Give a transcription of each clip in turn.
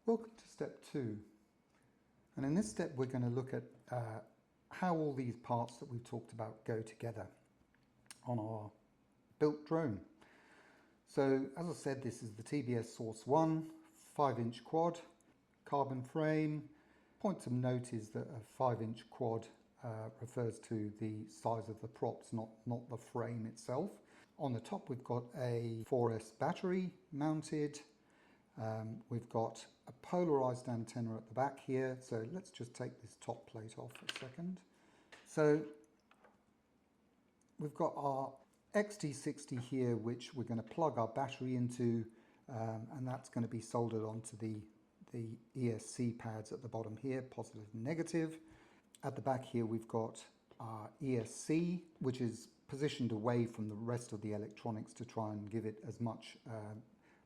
Welcome to step 2, and in this step we're going to look at how all these parts that we've talked about go together on our built drone. So as I said, this is the TBS Source 1 5-inch quad carbon frame. Point of note is that a 5-inch quad refers to the size of the props, not the frame itself. On the top we've got a 4S battery mounted. We've got a polarized antenna at the back here, so let's just take this top plate off for a second. So we've got our XT60 here, which we're going to plug our battery into, and that's going to be soldered onto the ESC pads at the bottom here, positive and negative. At the back here we've got our ESC, which is positioned away from the rest of the electronics to try and give it as much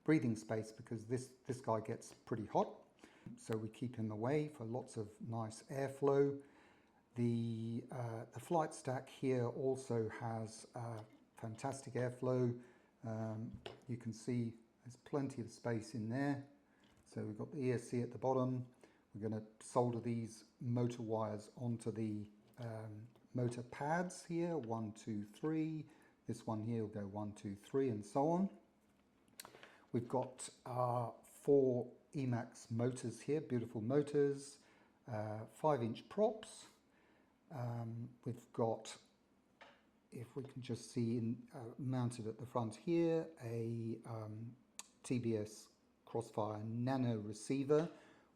breathing space, because this guy gets pretty hot, so we keep him away for lots of nice airflow. The flight stack here also has fantastic airflow. You can see there's plenty of space in there. So we've got the ESC at the bottom. We're going to solder these motor wires onto the motor pads here, 1, 2, 3. This one here will go 1, 2, 3, and so on. We've got 4 Emax motors here, beautiful motors, 5-inch props. We've got, if we can just see, mounted at the front here, a TBS Crossfire Nano receiver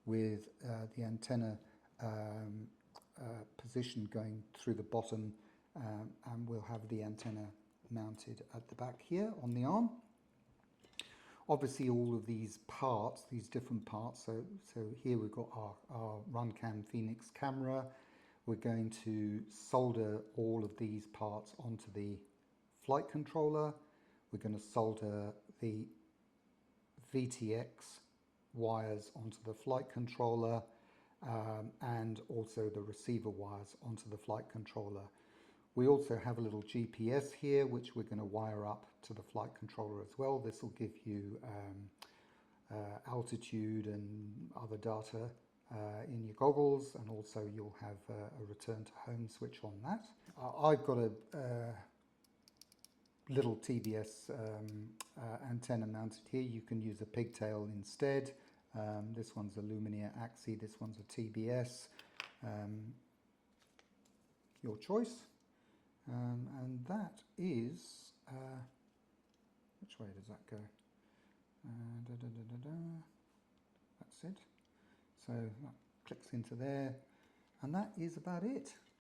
with the antenna position going through the bottom, and we'll have the antenna mounted at the back here on the arm. Obviously all of these parts, these different parts, so here we've got our Runcam Phoenix camera. We're going to solder all of these parts onto the flight controller. We're going to solder the VTX wires onto the flight controller, and also the receiver wires onto the flight controller. We also have a little GPS here, which we're going to wire up to the flight controller as well. This will give you altitude and other data in your goggles, and also you'll have a return to home switch on that. I've got a little TBS antenna mounted here. You can use a pigtail instead. This one's a Lumineer Axi, this one's a TBS. Your choice. And that is, which way does that go? That's it. So that clicks into there, and that is about it.